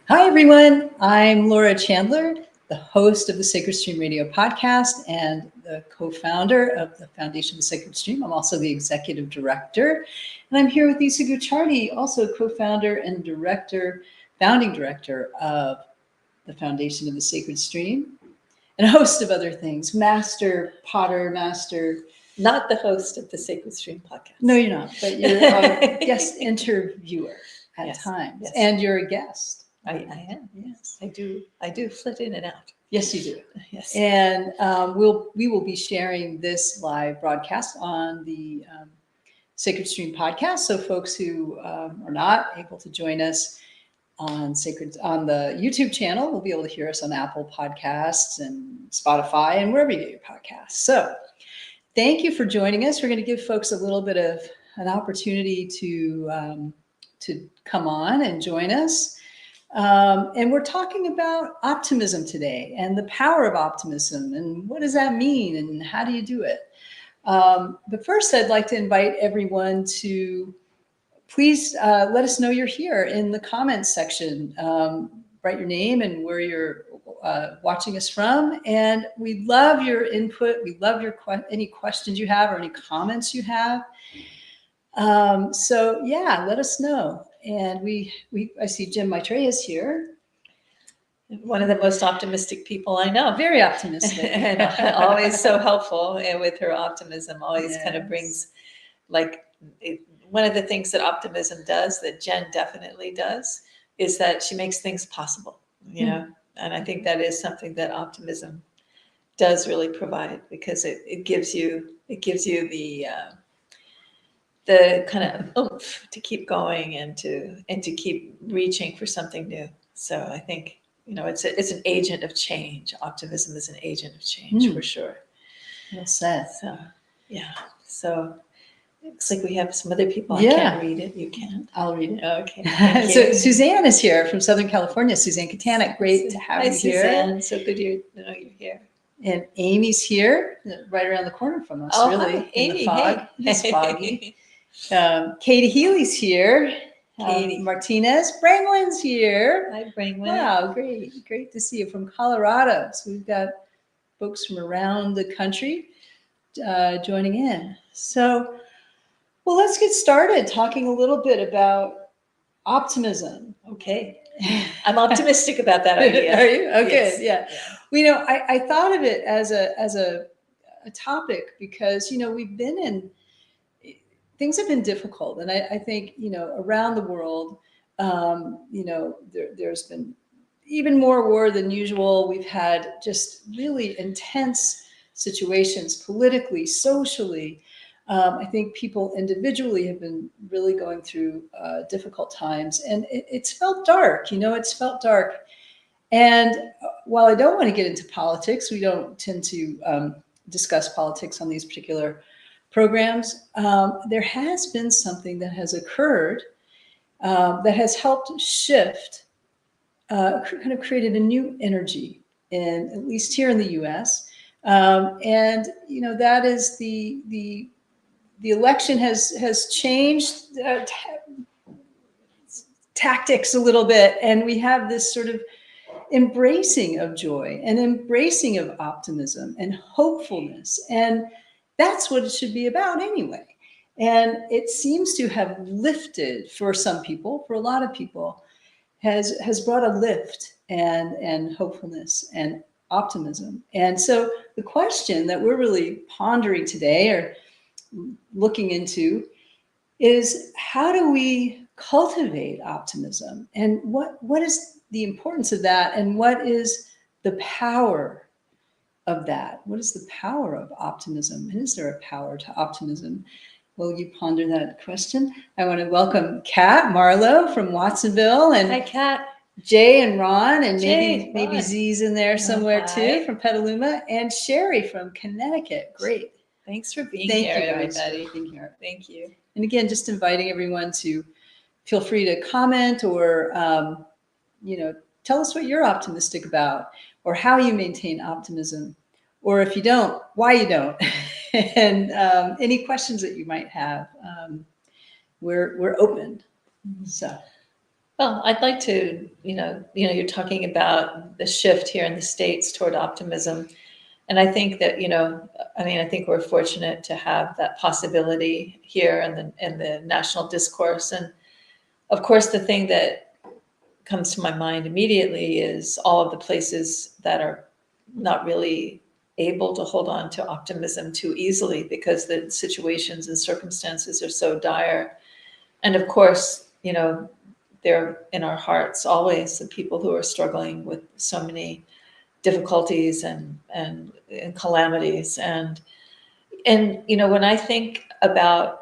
Hi, everyone. I'm Laura Chandler, the host of the Sacred Stream Radio podcast and the co-founder of the Foundation of the Sacred Stream. I'm also the executive director. And I'm here with Isa Gucciardi, also co-founder and director, founding director of the Foundation of the Sacred Stream, and a host of other things. Master potter, master. Not the host of the Sacred Stream podcast. No, you're not, but you're a guest interviewer at times. Yes. And you're a guest. I am. Yes, I do flit in and out. Yes, you do. Yes. And we will be sharing this live broadcast on the Sacred Stream podcast. So folks who are not able to join us on the YouTube channel will be able to hear us on Apple Podcasts and Spotify and wherever you get your podcasts. So thank you for joining us. We're going to give folks a little bit of an opportunity to come on and join us. And we're talking about optimism today and the power of optimism and what does that mean and how do you do it? But first, I'd like to invite everyone to please let us know you're here in the comments section. Write your name and where you're watching us from. And we love your input. We love your any questions you have or any comments you have. So yeah, let us know. And I see Jim Maitreya is here. One of the most optimistic people I know. Very optimistic. And always so helpful. And with her optimism always kind of brings, one of the things that optimism does, that Jen definitely does, is that she makes things possible, you know? And I think that is something that optimism does really provide, because it gives you the kind of oomph to keep going and to keep reaching for something new. So I think, it's an agent of change. Optimism is an agent of change for sure. Well said. So, yeah. So looks like we have some other people. I can't read it. You can. I'll read it. Okay. So Suzanne is here from Southern California. Suzanne Katana, great to have you here. Hi, Suzanne. So good to know you're here. And Amy's here, right around the corner from us, really. Hi, Amy. In the fog. Hey. It's foggy. Katie Healy's here. Katie. Martinez. Brangwyn's here. Hi, Brangwyn. Wow, great to see you from Colorado. So we've got folks from around the country joining in. So, well, let's get started talking a little bit about optimism. Okay. I'm optimistic about that idea. Are you? Okay, yes. Yeah. I thought of it as a topic because, we've been in, things have been difficult. And I think, around the world, there's been even more war than usual. We've had just really intense situations politically, socially. I think people individually have been really going through difficult times, and it's felt dark, it's felt dark. And while I don't want to get into politics, we don't tend to discuss politics on these particular programs. There has been something that has occurred that has helped shift, kind of created a new energy, at least here in the U.S. And that is the election has changed tactics a little bit, and we have this sort of embracing of joy and embracing of optimism and hopefulness, and that's what it should be about anyway. And it seems to have lifted for some people, for a lot of people, has brought a lift and hopefulness and optimism. And so the question that we're really pondering today, or looking into, is how do we cultivate optimism, and what is the importance of that, and what is the power of that? What is the power of optimism, and is there a power to optimism? Will you ponder that question? I want to welcome Kat Marlowe from Watsonville, and hi, Kat. Jay and Ron, and Jay, maybe Z's in there somewhere too, from Petaluma, and Sherry from Connecticut. Great. Thanks for being Thank here, you, everybody. for being here. Thank you. And again, just inviting everyone to feel free to comment or, tell us what you're optimistic about, or how you maintain optimism, or if you don't, why you don't, and any questions that you might have. We're open. So, Well, I'd like to, you're talking about the shift here in the States toward optimism. And I think that, I think we're fortunate to have that possibility here in the national discourse. And of course, the thing that comes to my mind immediately is all of the places that are not really able to hold on to optimism too easily because the situations and circumstances are so dire. And of course, they're in our hearts always, the people who are struggling with so many difficulties and calamities. And when I think about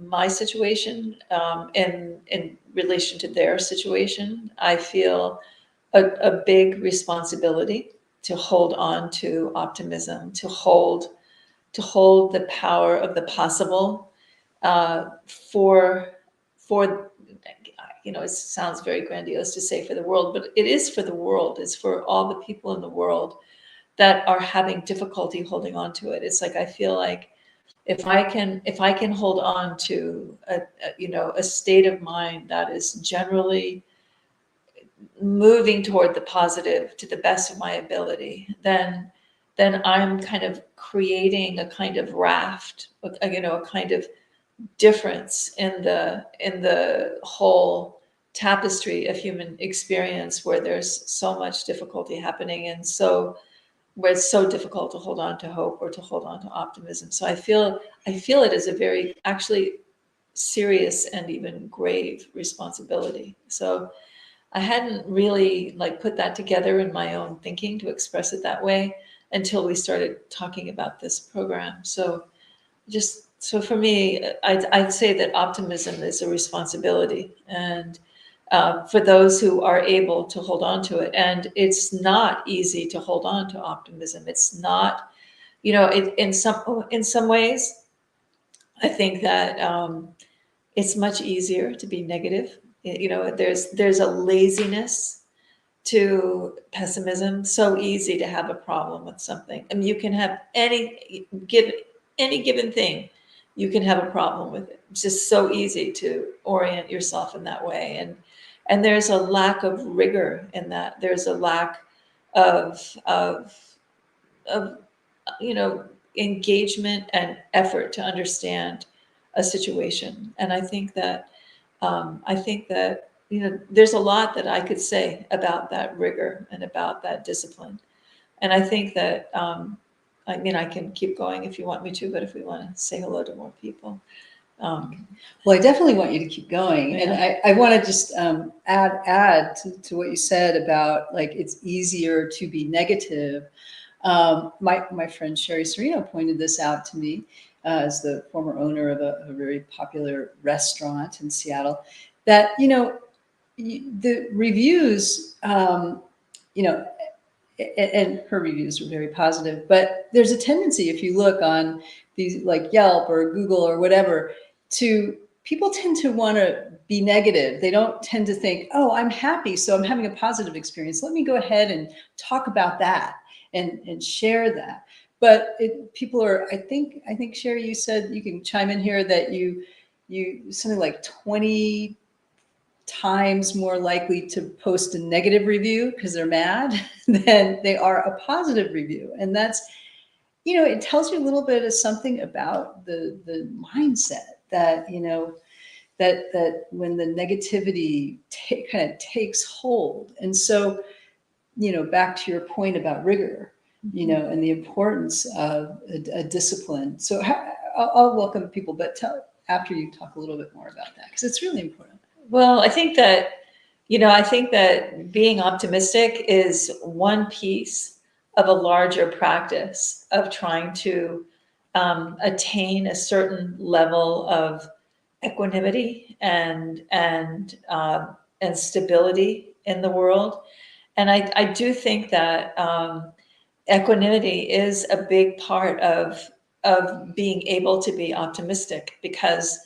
my situation, in relation to their situation, I feel a big responsibility to hold on to optimism, to hold the power of the possible, for it sounds very grandiose to say for the world, but it is for the world. It's for all the people in the world that are having difficulty holding on to it. It's like I feel like if I can hold on to a state of mind that is generally moving toward the positive to the best of my ability, then I'm kind of creating a kind of raft, a kind of difference in the whole tapestry of human experience where there's so much difficulty happening, and so where it's so difficult to hold on to hope or to hold on to optimism. So I feel it as a very actually serious and even grave responsibility. So I hadn't really put that together in my own thinking to express it that way until we started talking about this program. So for me, I'd say that optimism is a responsibility, and for those who are able to hold on to it. And it's not easy to hold on to optimism. It's not, in some ways, I think that it's much easier to be negative. There's a laziness to pessimism. So easy to have a problem with something. I mean, you can have any given thing, you can have a problem with it. It's just so easy to orient yourself in that way. And there's a lack of rigor in that. There's a lack of engagement and effort to understand a situation. And I think that there's a lot that I could say about that rigor and about that discipline. And I think that I can keep going if you want me to, but if we want to say hello to more people. Well, I definitely want you to keep going. Yeah. And I want to just add to what you said about it's easier to be negative. My friend Sherry Serino pointed this out to me as the former owner of a very popular restaurant in Seattle, that, the reviews, and her reviews were very positive, but there's a tendency, if you look on these like Yelp or Google or whatever, people tend to want to be negative. They don't tend to think, oh, I'm happy, so I'm having a positive experience. Let me go ahead and talk about that and share that. But people are, I think Sherry, you said, you can chime in here, that you something like 20 times more likely to post a negative review because they're mad than they are a positive review. And that's, it tells you a little bit of something about the mindset that, that when the negativity kind of takes hold. And so, back to your point about rigor, and the importance of a discipline. So I'll welcome people, but after you talk a little bit more about that, because it's really important. Well, I think that being optimistic is one piece of a larger practice of trying to attain a certain level of equanimity and stability in the world. And I do think that equanimity is a big part of being able to be optimistic, because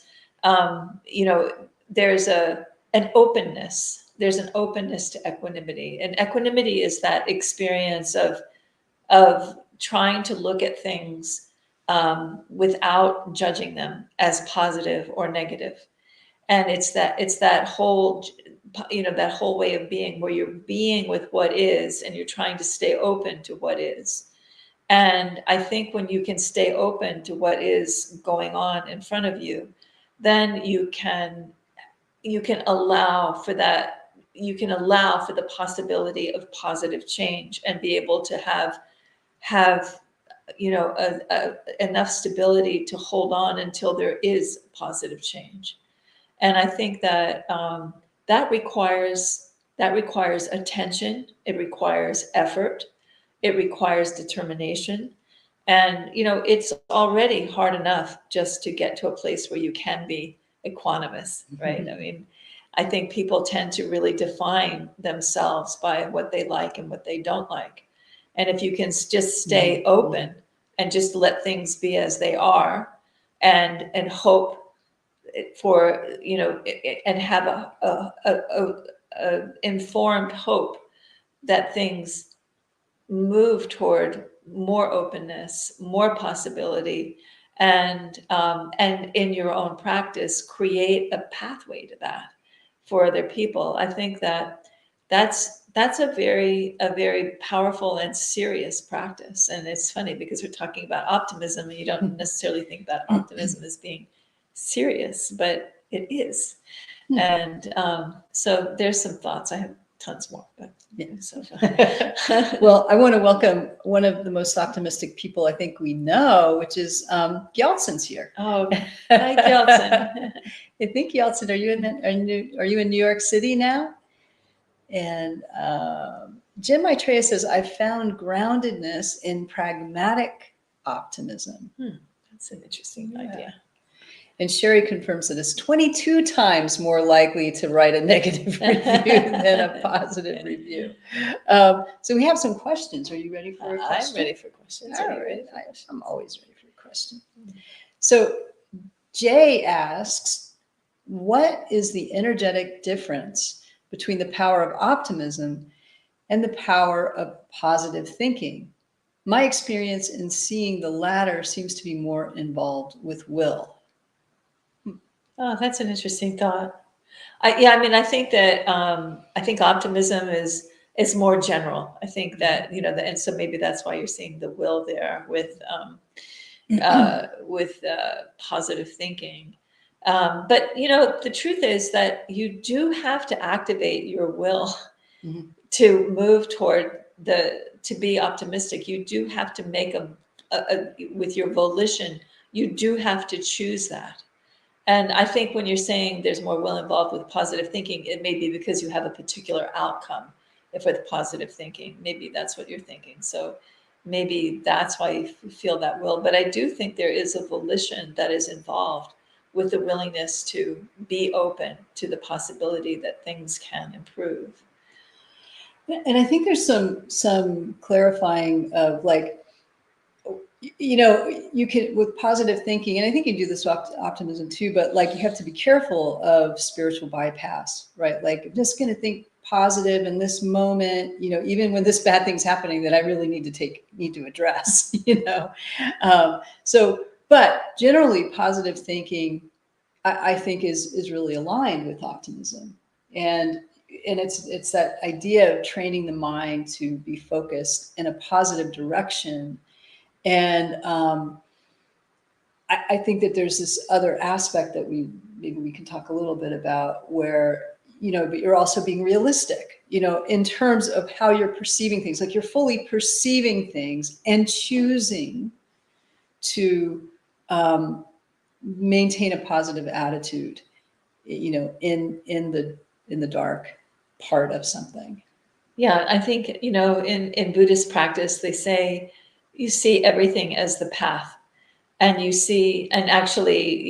there's an openness. There's an openness to equanimity, and equanimity is that experience of trying to look at things without judging them as positive or negative. And it's that whole that whole way of being where you're being with what is and you're trying to stay open to what is. And I think when you can stay open to what is going on in front of you, then you can allow for that, you can allow for the possibility of positive change and be able to have enough stability to hold on until there is positive change. And I think that that requires attention, it requires effort, it requires determination. And it's already hard enough just to get to a place where you can be equanimous, right? I mean, I think people tend to really define themselves by what they like and what they don't like. And if you can just stay open and just let things be as they are, and hope for, and have a informed hope that things move toward more openness, more possibility, and in your own practice, create a pathway to that for other people. I think that that's a very powerful and serious practice. And it's funny because we're talking about optimism, and you don't necessarily think about optimism as being serious, but it is. And so there's some thoughts. I have tons more, but yeah. So well, I want to welcome one of the most optimistic people I think we know, which is Gyaltsen's here. Oh, hi, Gyaltsen. I think Gyaltsen, are you in New York City now? And Jim Maitreya says, I found groundedness in pragmatic optimism. That's an interesting idea. And Sherry confirms that it's 22 times more likely to write a negative review than a positive review. So we have some questions. Are you ready for a question? I'm ready for questions. All right. I'm always ready for a question. So Jay asks, what is the energetic difference between the power of optimism and the power of positive thinking? My experience in seeing the latter seems to be more involved with will. Oh, that's an interesting thought. I think that I think optimism is more general. I think that and so maybe that's why you're seeing the will there with positive thinking. But the truth is that you do have to activate your will to move toward to be optimistic. You do have to make with your volition. You do have to choose that. And I think when you're saying there's more will involved with positive thinking, it may be because you have a particular outcome. If with positive thinking, maybe that's what you're thinking. So maybe that's why you feel that will. But I do think there is a volition that is involved with the willingness to be open to the possibility that things can improve. And I think there's some clarifying of you can, with positive thinking, and I think you do this with optimism too, but you have to be careful of spiritual bypass, right? Like, I'm just going to think positive in this moment, even when this bad thing's happening that I really need to address, but generally positive thinking, I think is really aligned with optimism. And it's that idea of training the mind to be focused in a positive direction. And I think that there's this other aspect that maybe we can talk a little bit about where, but you're also being realistic, in terms of how you're perceiving things, like you're fully perceiving things and choosing to maintain a positive attitude, in the dark part of something. Yeah, I think, in Buddhist practice, they say, you see everything as the path, and actually,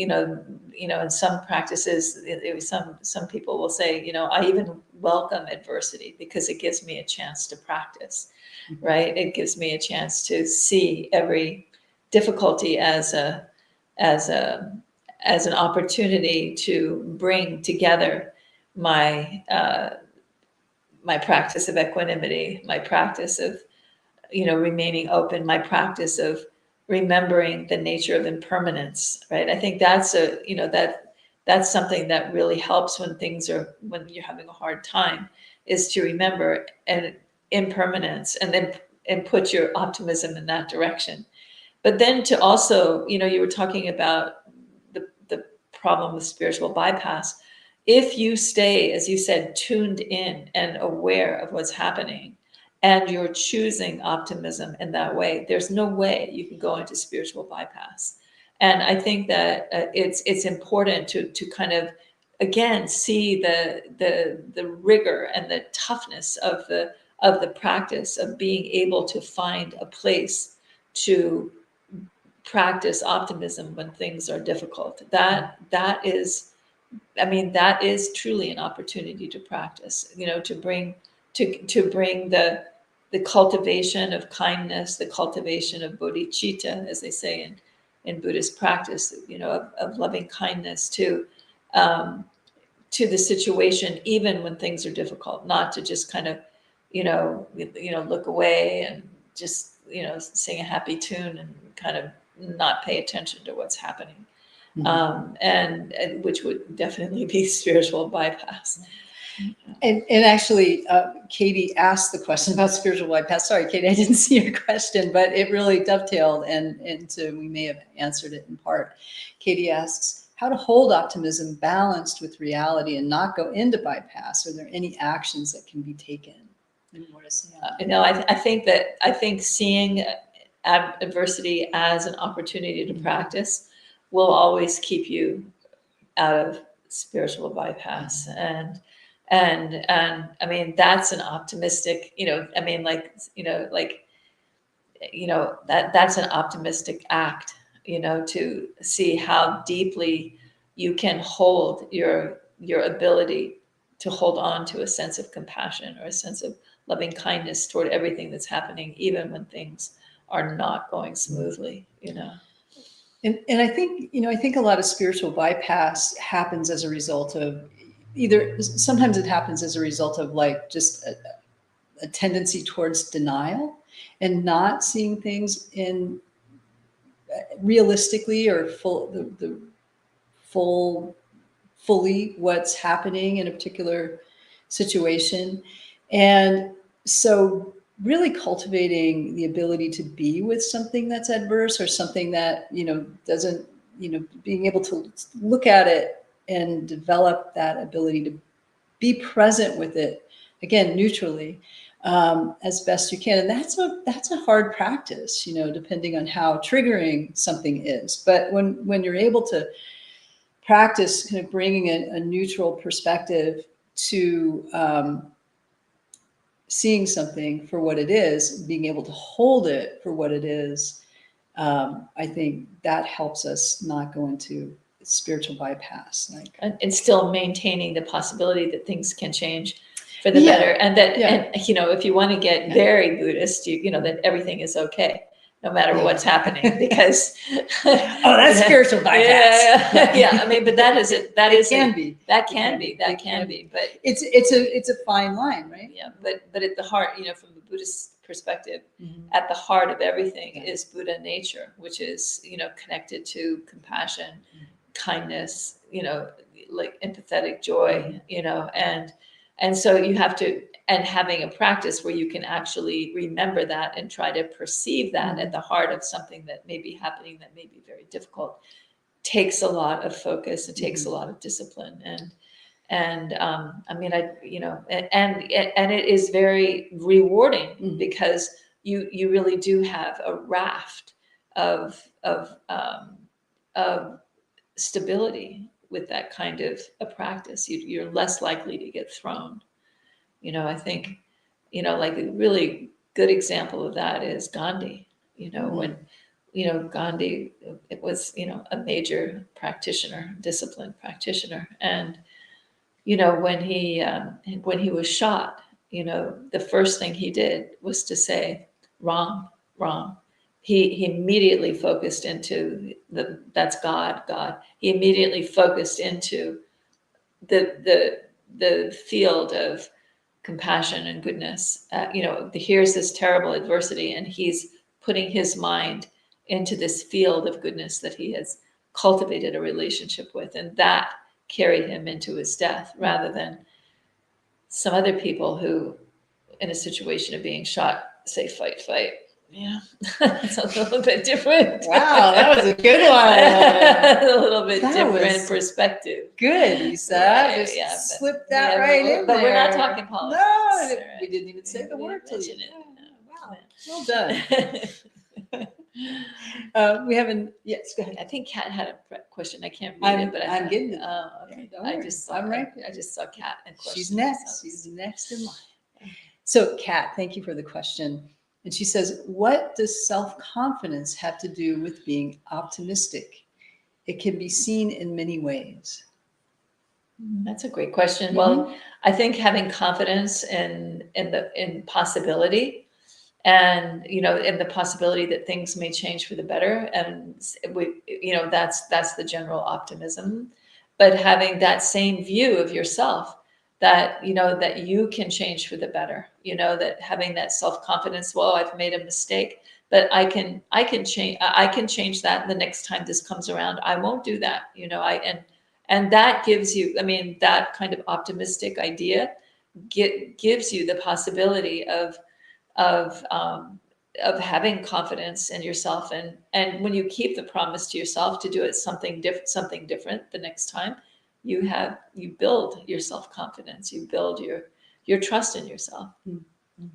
in some practices, some people will say, I even welcome adversity because it gives me a chance to practice, right? It gives me a chance to see every difficulty as an opportunity to bring together my practice of equanimity, my practice of remaining open, my practice of remembering the nature of impermanence, right? I think that's that's something that really helps when you're having a hard time, is to remember an impermanence, and put your optimism in that direction. But then to also, you were talking about the problem with spiritual bypass. If you stay, as you said, tuned in and aware of what's happening, and you're choosing optimism in that way, there's no way you can go into spiritual bypass. And I think that it's important to kind of, again, see the rigor and the toughness of the practice of being able to find a place to practice optimism when things are difficult. That is, I mean, that is truly an opportunity to practice, to bring the cultivation of kindness, the cultivation of bodhicitta, as they say in Buddhist practice, of loving kindness to the situation, even when things are difficult, not to just kind of, look away and just, sing a happy tune and kind of not pay attention to what's happening. And which would definitely be spiritual bypass. And actually, Katie asked the question about spiritual bypass. Sorry, Katie, I didn't see your question, but it really dovetailed, and so we may have answered it in part. Katie asks, how to hold optimism balanced with reality and not go into bypass. Are there any actions that can be taken? Any more to say on that? I think seeing adversity as an opportunity to practice will always keep you out of spiritual bypass. And I mean, that's an optimistic, that's an optimistic act, to see how deeply you can hold your ability to hold on to a sense of compassion or a sense of loving kindness toward everything that's happening, even when things are not going smoothly. And I think a lot of spiritual bypass happens as a result of sometimes it happens as a result of like just a tendency towards denial and not seeing things in realistically or fully what's happening in a particular situation. And so really cultivating the ability to be with something that's adverse or something that, doesn't, being able to look at it and develop that ability to be present with it, again, neutrally, as best you can. And that's a hard practice, depending on how triggering something is. But when you're able to practice kind of bringing a neutral perspective to seeing something for what it is, being able to hold it for what it is, I think that helps us not go into spiritual bypass. And still maintaining the possibility that things can change for the better. And that, and if you want to get very Buddhist, that everything is okay, no matter what's happening, because that's spiritual bypass. I mean, but that can be, but it's a fine line, right? Yeah, but at the heart, from the Buddhist perspective, at the heart of everything is Buddha nature, which is connected to compassion, kindness, like empathetic joy, and so you have to, and having a practice where you can actually remember that and try to perceive that at the heart of something that may be happening that may be very difficult, takes a lot of focus. It takes a lot of discipline, and I mean, and it is very rewarding because you really do have a raft of stability with that kind of a practice. You're less likely to get thrown. I think, like a really good example of that is Gandhi. When, Gandhi, it was, a major practitioner, disciplined practitioner. And, when he was shot, the first thing he did was to say, wrong, wrong. He immediately focused into that's God. He immediately focused into the field of compassion and goodness. Here's this terrible adversity, and he's putting his mind into this field of goodness that he has cultivated a relationship with, and that carry him into his death, rather than some other people who, in a situation of being shot, say, fight, fight. Yeah, it's a little bit different. Wow, that was a good one. A little bit That different was perspective. Good, Isa. Right, Just yeah, slip that yeah, right in but there. we're not talking politics. No, right? we didn't even say the We word didn't till you. mention it. Wow, No. well done. We haven't. Yes, go ahead. I think Kat had a question. I can't read it, but I'm getting it. Oh, okay. Don't I worry. just saw. I'm right. I just saw Kat and question. She's next. So- She's next in line. So, Kat, thank you for the question. And she says, "What does self-confidence have to do with being optimistic? It can be seen in many ways." That's a great question. Well, I think having confidence in possibility, and in the possibility that things may change for the better, and that's the general optimism. But having that same view of yourself, that that you can change for the better, that having that self-confidence, well, I've made a mistake, but I can change that the next time this comes around. I won't do that, and that gives you, I mean, that kind of optimistic idea gives you the possibility of having confidence in yourself, and when you keep the promise to yourself to do it something different the next time, you build your self-confidence, you build your trust in yourself. Mm-hmm.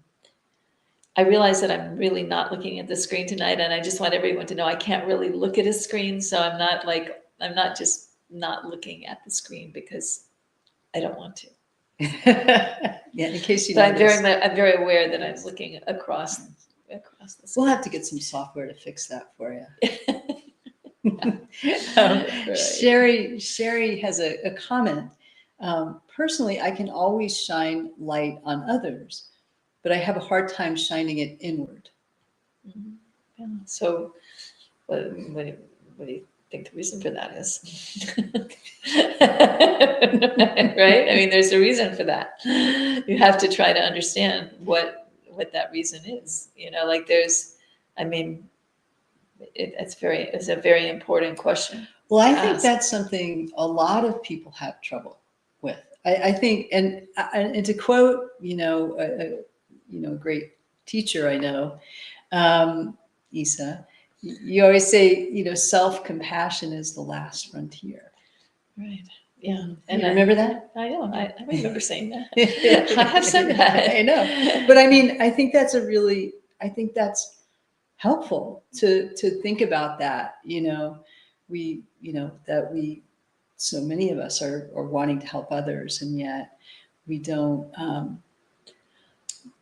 I realize that I'm really not looking at the screen tonight, and I just want everyone to know I can't really look at a screen, so I'm not just not looking at the screen because I don't want to. Yeah, in case you But noticed. I'm very aware that I'm looking across the screen. We'll have to get some software to fix that for you. Right. Sherry has a comment. Personally, I can always shine light on others, but I have a hard time shining it inward. Yeah. So, what do you think the reason for that is? Right? I mean, there's a reason for that. You have to try to understand what that reason is. Like I mean, it's a very important question. Well, I to think ask. that's something a lot of people have trouble with. I think, and to quote, a great teacher I know, Isa, you always say, self-compassion is the last frontier. Right. Yeah. And you remember that? I know. I remember saying that. I have said that. I know. But I mean, I think that's helpful to think about that, so many of us are wanting to help others, and yet we don't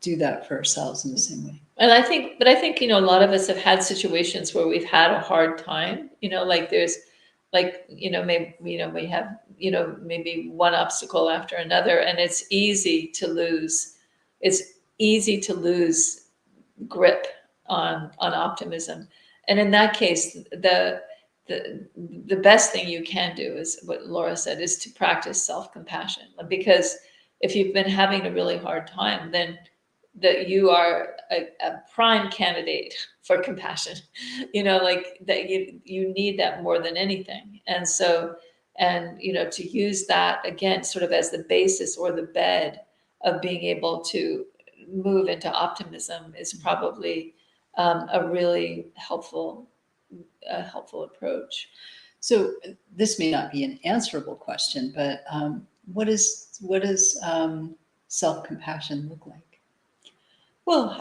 do that for ourselves in the same way. And I think, a lot of us have had situations where we've had a hard time, like there's maybe, we have, maybe one obstacle after another, and it's easy to lose grip on optimism. And in that case, the best thing you can do is what Laura said, is to practice self-compassion. Because if you've been having a really hard time, then that you are a prime candidate for compassion, like that you need that more than anything. And so, to use that again, sort of as the basis or the bed of being able to move into optimism is probably a really helpful approach. So this may not be an answerable question, but what does self-compassion look like? Well,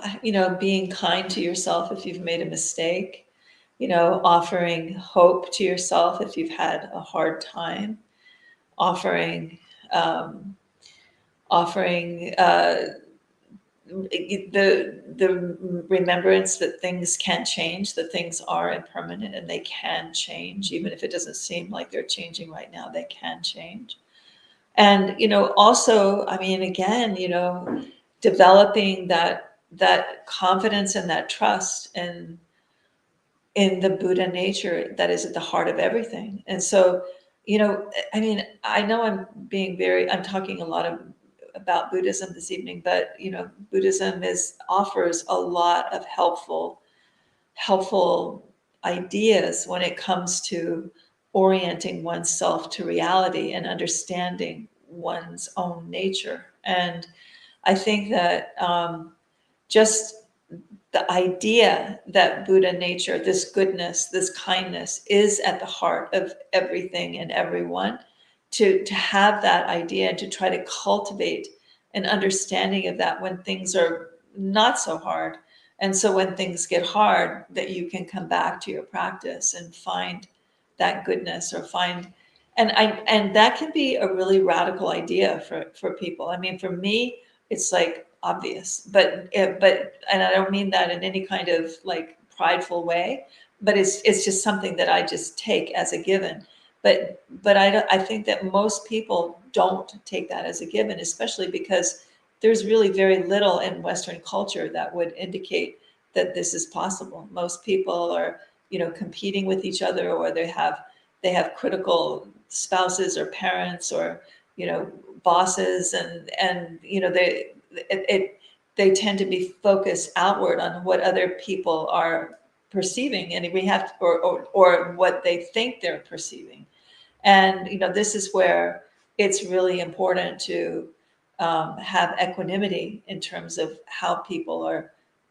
being kind to yourself if you've made a mistake, offering hope to yourself if you've had a hard time, offering the remembrance that things can change, that things are impermanent and they can change, even if it doesn't seem like they're changing right now, they can change. And, also, I mean, again, developing that confidence and that trust in the Buddha nature that is at the heart of everything. And so, I mean, I know I'm talking a lot about Buddhism this evening, but Buddhism offers a lot of helpful ideas when it comes to orienting oneself to reality and understanding one's own nature. And I think that just the idea that Buddha nature, this goodness, this kindness, is at the heart of everything and everyone, to have that idea and to try to cultivate an understanding of that when things are not so hard. And so when things get hard, that you can come back to your practice and find that goodness, or find, and that can be a really radical idea for people. I mean, for me, it's like obvious, but and I don't mean that in any kind of like prideful way, but it's just something that I just take as a given. But I think that most people don't take that as a given, especially because there's really very little in Western culture that would indicate that this is possible. Most people are, competing with each other, or they have critical spouses or parents, or, bosses, and they tend to be focused outward on what other people are perceiving, and we have, or what they think they're perceiving. And, this is where it's really important to have equanimity in terms of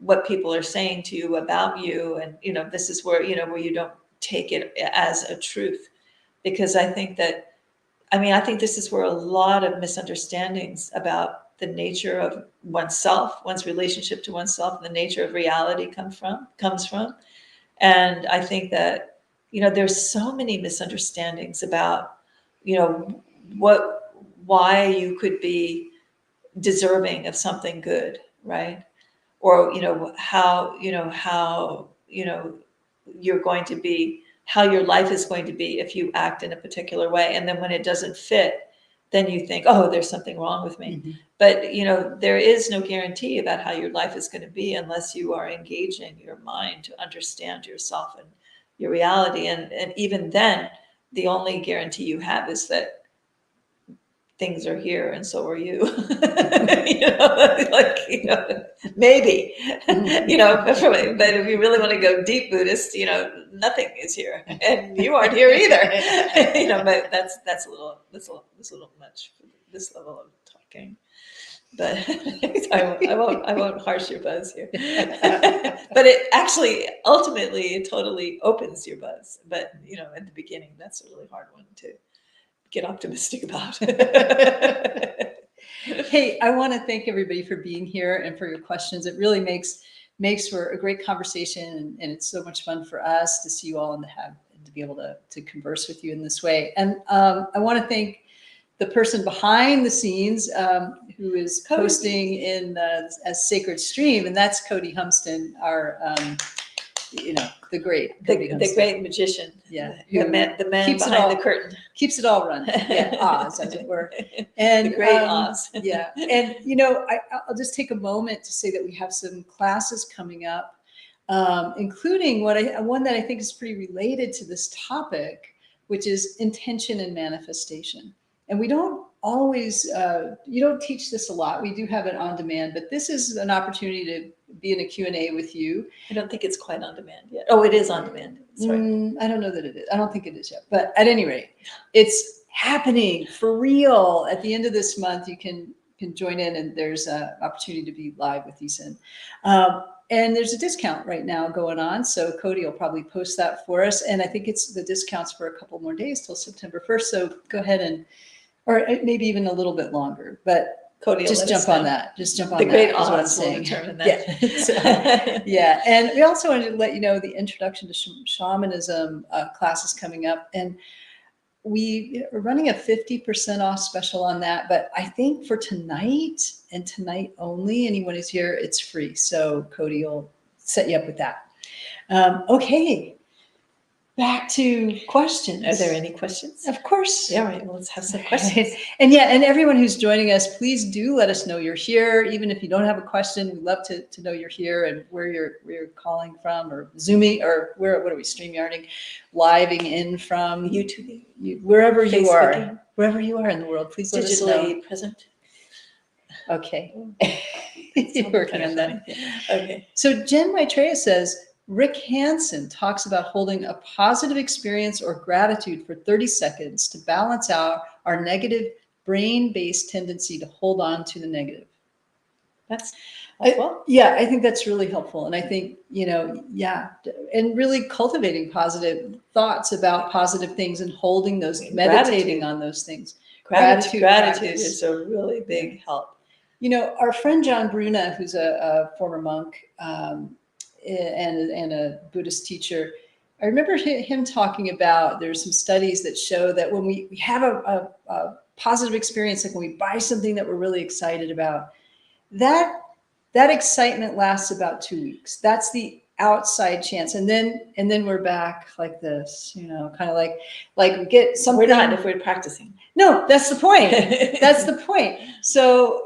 what people are saying to you about you. And, this is where you don't take it as a truth, because I think this is where a lot of misunderstandings about the nature of oneself, one's relationship to oneself, and the nature of reality comes from. And I think that, there's so many misunderstandings about, why you could be deserving of something good, right? Or, how you're going to be, how your life is going to be if you act in a particular way. And then when it doesn't fit, then you think, oh, there's something wrong with me. Mm-hmm. But, there is no guarantee about how your life is going to be unless you are engaging your mind to understand yourself and your reality. And even then, the only guarantee you have is that things are here and so are you. Maybe, but if you really want to go deep Buddhist, nothing is here and you aren't here either. But that's a little much for this level of talking. But I won't harsh your buzz here. But it actually, ultimately, it totally opens your buzz. But, at the beginning, that's a really hard one to get optimistic about. Hey, I want to thank everybody for being here and for your questions. It really makes for a great conversation, and it's so much fun for us to see you all and to be able to converse with you in this way. And I want to thank the person behind the scenes who is posting in as Sacred Stream, and that's Cody Humston, our the great magician. Yeah, the man behind the curtain keeps it all running. Yeah, Oz, as it were. And the great Oz. Yeah, and I'll just take a moment to say that we have some classes coming up, including one that I think is pretty related to this topic, which is intention and manifestation. And we don't always, you don't teach this a lot. We do have it on demand, but this is an opportunity to be in a Q&A with you. I don't think it's quite on demand yet. Oh, it is on demand. Sorry. I don't know that it is. I don't think it is yet. But at any rate, it's happening for real. At the end of this month, you can join in, and there's an opportunity to be live with Ethan. And there's a discount right now going on. So Cody will probably post that for us. And I think the discounts for a couple more days till September 1st. So go ahead or maybe even a little bit longer, but Cody, just jump on that. Just jump on that. The great Oz will determine that. Yeah. So, yeah. And we also wanted to let you know the introduction to shamanism class is coming up, and we are running a 50% off special on that. But I think for tonight and tonight only, anyone who's here, it's free. So Cody will set you up with that. Okay. Back to questions. Are there any questions? Of course. Yeah, right. Well, let's have some questions. And everyone who's joining us, please do let us know you're here. Even if you don't have a question, we'd love to know you're here and where you're calling from, or Zooming, or what are we, StreamYarding, living in from. YouTube. Wherever you are in the world, please let us know. Digitally present. Okay. You're working on that. Okay. So Jen Maitreya says, Rick Hansen talks about holding a positive experience or gratitude for 30 seconds to balance out our negative brain-based tendency to hold on to the negative. That's helpful. Yeah, I think that's really helpful. And I think, yeah, and really cultivating positive thoughts about positive things and holding those, meditating on those things. Gratitude is a really big help. Our friend John Bruna, who's a former monk and a Buddhist teacher, I remember him talking about, there's some studies that show that when we have a positive experience, like when we buy something that we're really excited about, that excitement lasts about 2 weeks. That's the outside chance. And then we're back like this, kind of like we get something. We're not if we're practicing. No, that's the point. That's the point. So,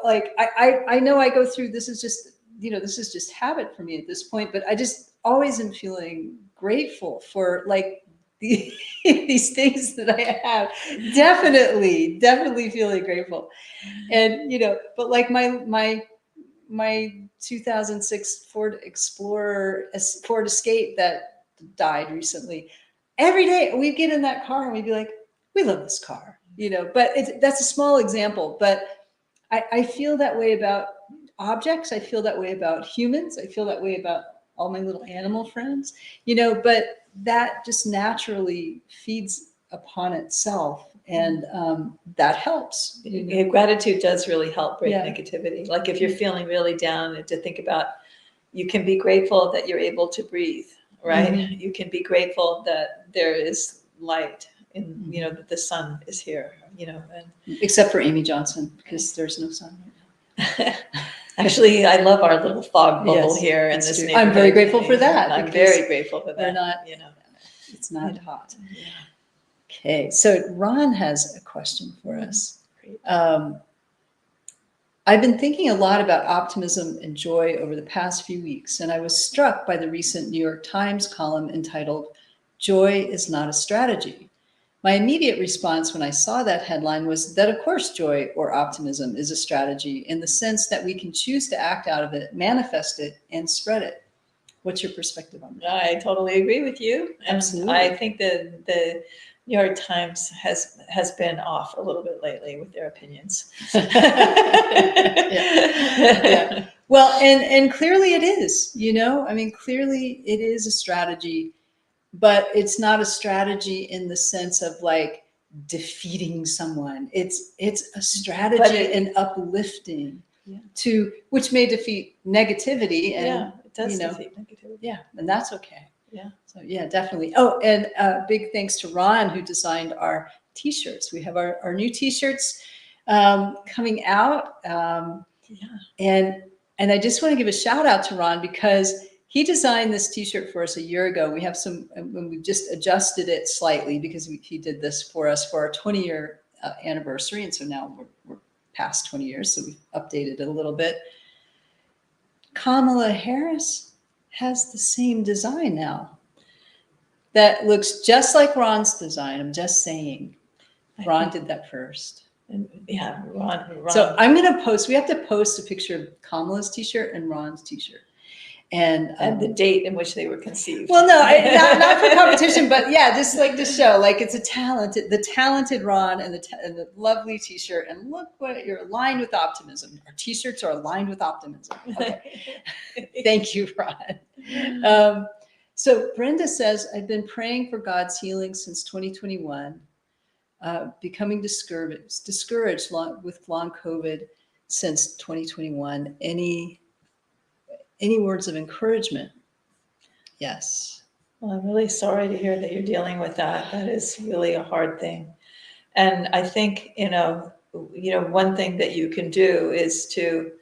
like I know I go through, this is just habit for me at this point, but I just always am feeling grateful for like these things that I have. Definitely feeling grateful. And, but like my 2006 Ford Explorer, Ford Escape that died recently, every day we'd get in that car and we'd be like, we love this car, but that's a small example. But I feel that way about objects. I feel that way about humans. I feel that way about all my little animal friends, but that just naturally feeds upon itself. And that helps. Gratitude does really help break negativity. Like if you're feeling really down, and to think about, you can be grateful that you're able to breathe, right? Mm-hmm. You can be grateful that there is light and, that the sun is here, and except for Amy Johnson, because there's no sun right now. Actually, I love our little fog bubble here in this neighborhood. I'm very grateful for that. I'm very grateful for that. They're not, it's not hot. Yeah. Okay, so Ron has a question for us. I've been thinking a lot about optimism and joy over the past few weeks, and I was struck by the recent New York Times column entitled, "Joy is not a strategy." My immediate response when I saw that headline was that, of course, joy or optimism is a strategy in the sense that we can choose to act out of it, manifest it, and spread it. What's your perspective on that? I totally agree with you. Absolutely. I think that the New York Times has been off a little bit lately with their opinions. Yeah. Well, and clearly it is, clearly it is a strategy, but it's not a strategy in the sense of like defeating someone. It's a strategy in uplifting which may defeat negativity. And it does defeat negativity. Yeah, and that's okay. Yeah. So yeah, definitely. Oh, and big thanks to Ron who designed our t-shirts. We have our new t-shirts coming out. And I just want to give a shout out to Ron because he designed this t-shirt for us a year ago. We have when we just adjusted it slightly because he did this for us for our 20-year anniversary. And so now we're past 20 years. So we've updated it a little bit. Kamala Harris has the same design now that looks just like Ron's design. I'm just saying, Ron did that first. Yeah, Ron. So I'm going to post, we have to post a picture of Kamala's t-shirt and Ron's t-shirt. And the date in which they were conceived. Well, no, not for competition, but yeah, just like to show, like it's the talented Ron and the lovely t-shirt. And look what you're aligned with optimism. Our t-shirts are aligned with optimism. Okay. Thank you, Ron. So Brenda says, I've been praying for God's healing since 2021, becoming discouraged with long COVID since 2021. Any words of encouragement? Yes. Well, I'm really sorry to hear that you're dealing with that. That is really a hard thing. And I think, one thing that you can do is to,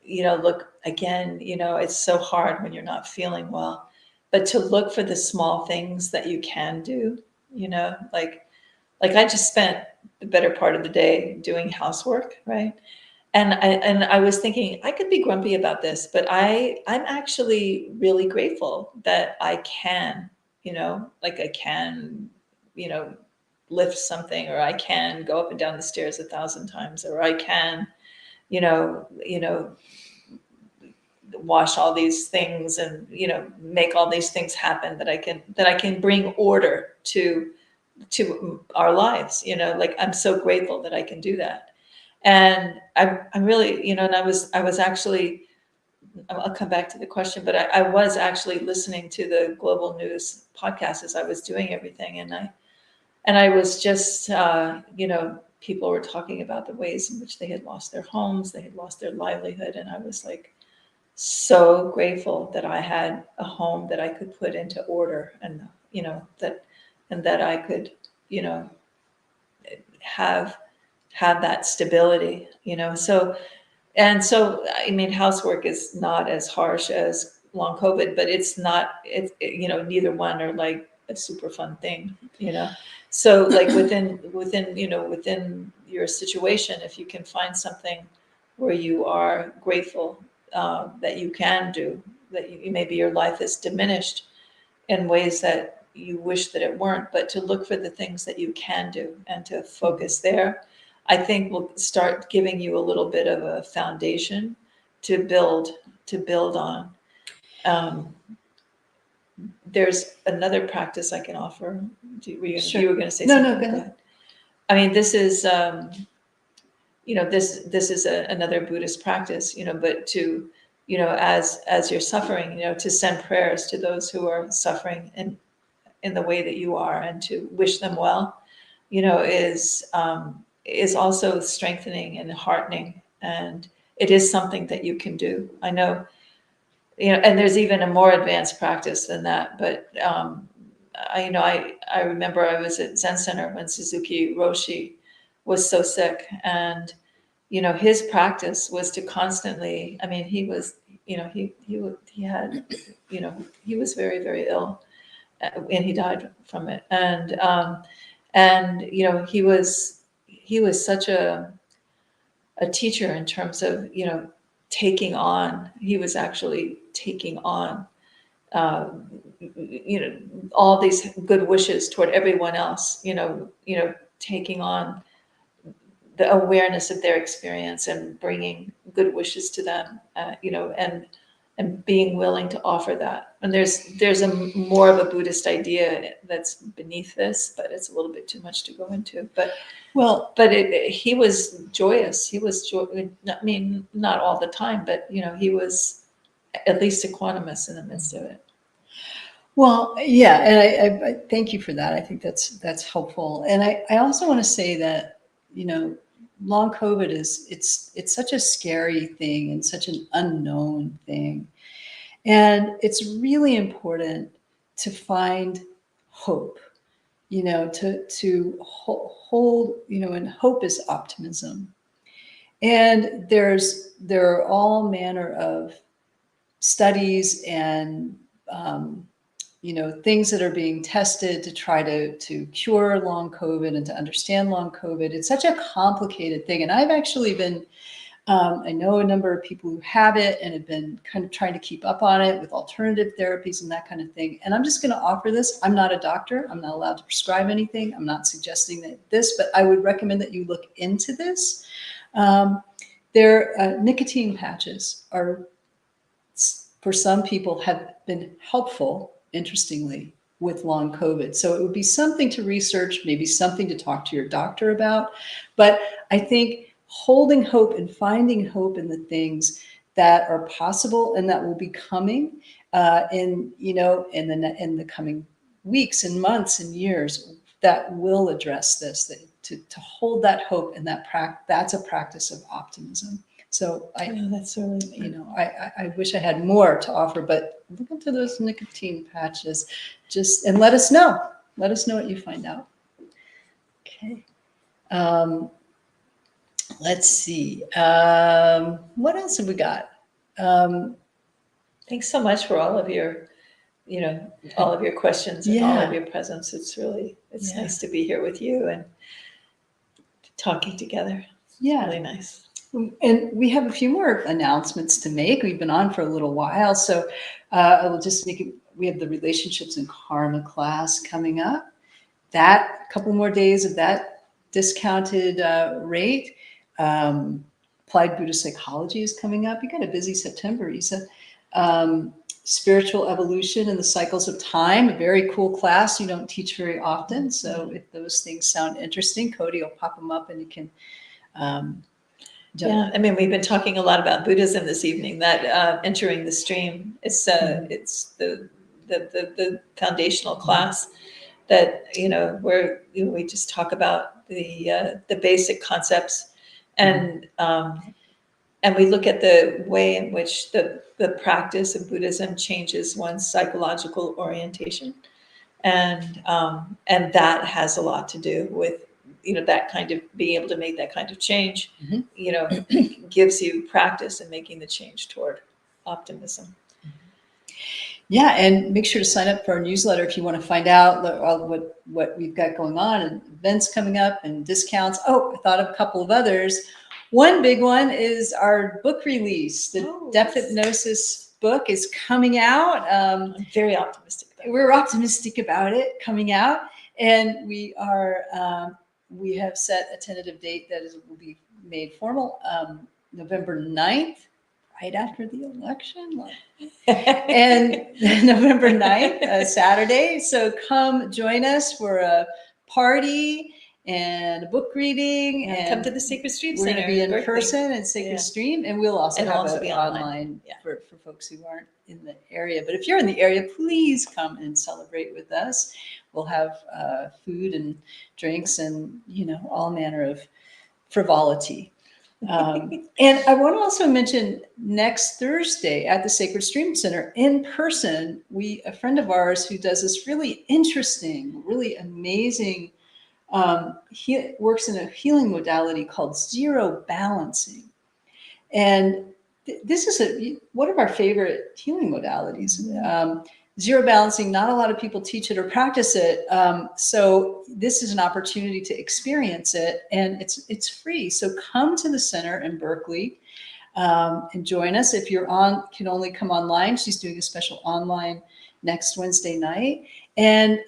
look again, it's so hard when you're not feeling well, but to look for the small things that you can do, like I just spent the better part of the day doing housework, right? And I was thinking I could be grumpy about this, but I'm actually really grateful that I can, I can, lift something, or I can go up and down the stairs 1,000 times, or I can, wash all these things and, make all these things happen, that I can bring order to our lives, like I'm so grateful that I can do that. And I'm really, and I was actually, I'll come back to the question, but I was actually listening to the global news podcast as I was doing everything. And I was just, people were talking about the ways in which they had lost their homes, they had lost their livelihood. And I was like, so grateful that I had a home that I could put into order, and, that I could, have that stability, so. And so, I mean, housework is not as harsh as long COVID, but it's not, neither one are like a super fun thing, So like within your situation, if you can find something where you are grateful, that you can do, that maybe your life is diminished in ways that you wish that it weren't, but to look for the things that you can do and to focus there, I think will start giving you a little bit of a foundation to build on. There's another practice I can offer. Sure. You were going to say No, something? no, go ahead. I mean, this is, this is another Buddhist practice, but to, as you're suffering, to send prayers to those who are suffering in the way that you are, and to wish them well, is also strengthening and heartening. And it is something that you can do. I know, and there's even a more advanced practice than that. But I remember I was at Zen Center when Suzuki Roshi was so sick, and his practice was to constantly. I mean, he was, he had, he was very, very ill, and he died from it. And he was such a teacher in terms of, taking on. He was actually taking on, uh, all these good wishes toward everyone else. Taking on the awareness of their experience and bringing good wishes to them. And being willing to offer that. And there's a more of a Buddhist idea that's beneath this, but it's a little bit too much to go into. But he was joyous. He was I mean, not all the time, but he was at least equanimous in the midst of it. Well, yeah, and I thank you for that. I think that's helpful. And I also want to say that, long COVID it's such a scary thing and such an unknown thing. And it's really important to find hope, to hold, and hope is optimism. And there are all manner of studies and, things that are being tested to try to cure long COVID and to understand long COVID. It's such a complicated thing. And I've actually been, I know a number of people who have it and have been kind of trying to keep up on it with alternative therapies and that kind of thing. And I'm just going to offer this. I'm not a doctor. I'm not allowed to prescribe anything. I'm not suggesting that but I would recommend that you look into this. Nicotine patches are, for some people, have been helpful, interestingly, with long COVID. So it would be something to research, maybe something to talk to your doctor about. But I think holding hope and finding hope in the things that are possible and that will be coming in the coming weeks and months and years that will address this, to hold that hope, and that's a practice of optimism. So that's really, I wish I had more to offer, but look into those nicotine patches, and let us know. Let us know what you find out. Okay. Let's see. What else have we got? Thanks so much for all of your, all of your questions and all of your presence. It's nice to be here with you and talking together. Yeah. Really nice. And we have a few more announcements to make. We've been on for a little while, so I will just make it. We have the Relationships and Karma class coming up. A couple more days of that discounted rate. Applied Buddhist psychology is coming up. You got a busy September, Isa. Spiritual evolution and the cycles of time, a very cool class you don't teach very often. So if those things sound interesting, Cody will pop them up and you can yeah, I mean, we've been talking a lot about Buddhism this evening. That entering the stream, it's the foundational class that where we just talk about the basic concepts, and we look at the way in which the practice of Buddhism changes one's psychological orientation, and that has a lot to do with that kind of being able to make that kind of change. Gives you practice in making the change toward optimism. Yeah, and make sure to sign up for our newsletter if you want to find out what we've got going on and events coming up and discounts. Oh, I thought of a couple of others. One big one is our book release. The Depth Hypnosis book is coming out. I'm very optimistic about it. We're optimistic about it coming out, and we have set a tentative date that will be made formal November 9th, right after the election. And November 9th, Saturday. So come join us for a party and a book reading. And come to the Sacred Stream Center. We're going to be in Berkeley. person at Sacred Stream, and we'll also be online yeah. for folks who aren't in the area. But if you're in the area, please come and celebrate with us. We'll have food and drinks and all manner of frivolity. And I want to also mention next Thursday at the Sacred Stream Center in person, a friend of ours who does this really interesting, really amazing, he works in a healing modality called zero balancing. And this is one of our favorite healing modalities. Zero balancing, not a lot of people teach it or practice it. So this is an opportunity to experience it, and it's free. So come to the center in Berkeley and join us. If you're can only come online, she's doing a special online next Wednesday night. And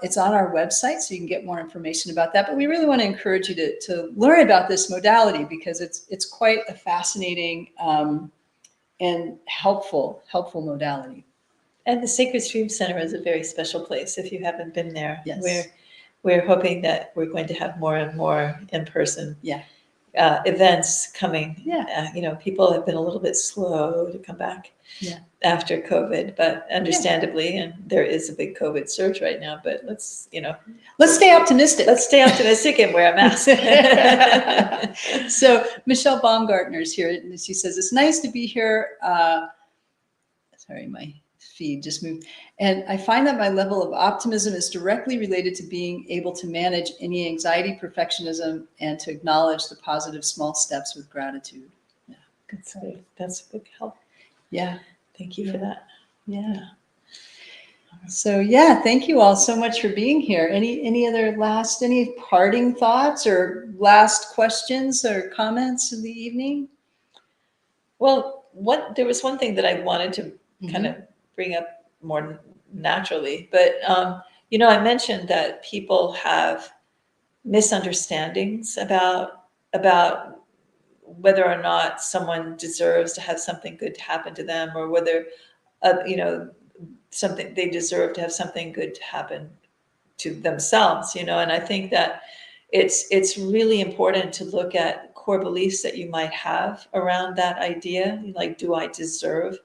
it's on our website, so you can get more information about that. But we really want to encourage you to learn about this modality because it's quite a fascinating and helpful modality. And the Sacred Stream Center is a very special place. If you haven't been there, yes. we're hoping that we're going to have more and more in-person events coming. People have been a little bit slow to come back after COVID, but understandably, and there is a big COVID surge right now. But let's stay optimistic. Let's stay optimistic and wear a mask. So Michelle Baumgartner's here, and she says it's nice to be here. Sorry, my feed just moved. And I find that my level of optimism is directly related to being able to manage any anxiety, perfectionism, and to acknowledge the positive small steps with gratitude. Yeah, that's good. That's a big help. Yeah. Thank you for that. Yeah. So thank you all so much for being here. Any parting thoughts or last questions or comments of the evening? Well, there was one thing that I wanted to kind of bring up more naturally, but I mentioned that people have misunderstandings about whether or not someone deserves to have something good happen to them, or whether something they deserve to have something good to happen to themselves. And I think that it's really important to look at core beliefs that you might have around that idea, like, do I deserve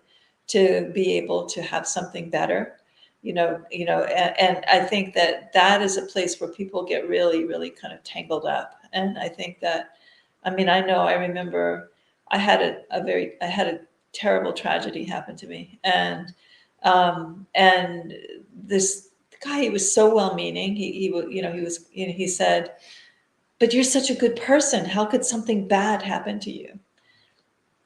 to be able to have something better? And I think that is a place where people get really, really kind of tangled up. And I think that, I remember I had a terrible tragedy happen to me, and this guy, he was so well-meaning. He said, "But you're such a good person. How could something bad happen to you?"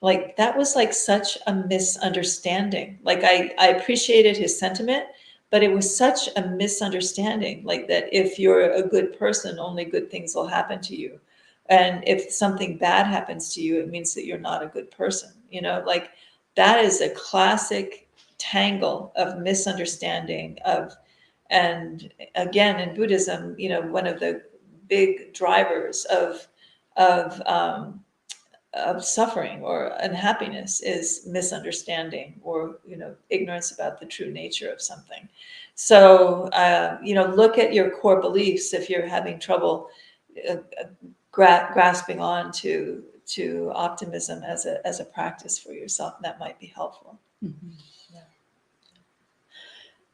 Like, that was like such a misunderstanding. Like, I appreciated his sentiment, but it was such a misunderstanding. Like, that if you're a good person, only good things will happen to you. And if something bad happens to you, it means that you're not a good person. Like, that is a classic tangle of misunderstanding and again, in Buddhism, one of the big drivers of of suffering or unhappiness is misunderstanding or, ignorance about the true nature of something. So, look at your core beliefs if you're having trouble grasping on to optimism as a practice for yourself. That might be helpful. Mhm.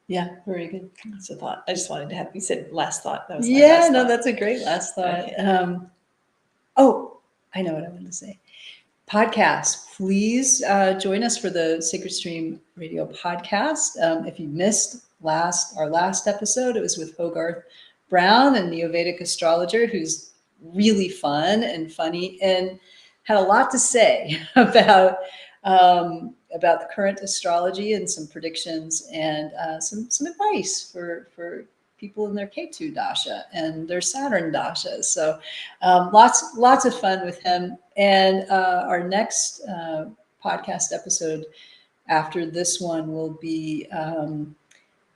Yeah, very good. That's a thought. I just wanted to have, you said last thought. That was my Yeah, last no, thought. that's a great last thought. Okay. Oh, I know what I wanted to say. Podcast, please join us for the Sacred Stream Radio podcast. If you missed our last episode, it was with Hogarth Brown, a Neo-Vedic astrologer who's really fun and funny and had a lot to say about the current astrology and some predictions and some advice for people in their Ketu dasha and their Saturn dashas. So lots of fun with him. And our next podcast episode after this one will be I'm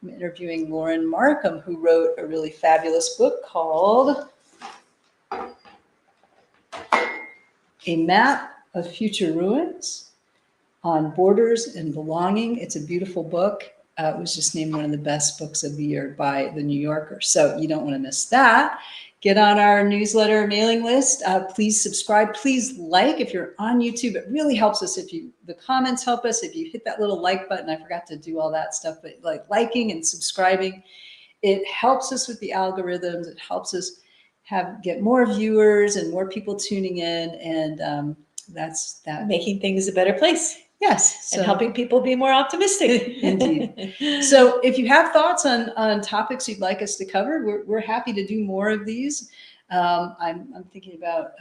interviewing Lauren Markham, who wrote a really fabulous book called A Map of Future Ruins on Borders and Belonging. It's a beautiful book. It was just named one of the best books of the year by the New Yorker. So you don't want to miss that. Get on our newsletter mailing list. Please subscribe. Please like if you're on YouTube. It really helps us the comments help us. If you hit that little like button, I forgot to do all that stuff, but like liking and subscribing, it helps us with the algorithms. It helps us get more viewers and more people tuning in. And that's that. Making things a better place. Yes. And helping people be more optimistic. Indeed. So if you have thoughts on topics you'd like us to cover, we're happy to do more of these. I'm thinking about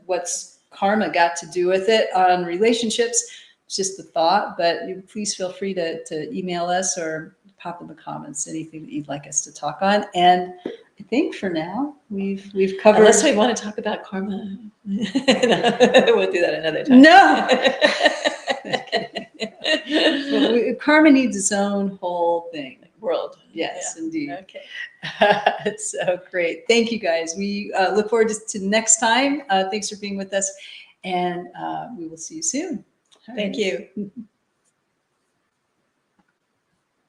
what's karma got to do with it on relationships. It's just the thought, but please feel free to email us or pop in the comments anything that you'd like us to talk on. And I think for now we've covered. Unless we want to talk about karma, we'll do that another time. No. Karma needs its own whole thing. World. Yes, Yeah. indeed. Okay. So great. Thank you guys. We look forward to next time. Thanks for being with us, and we will see you soon. Thank you.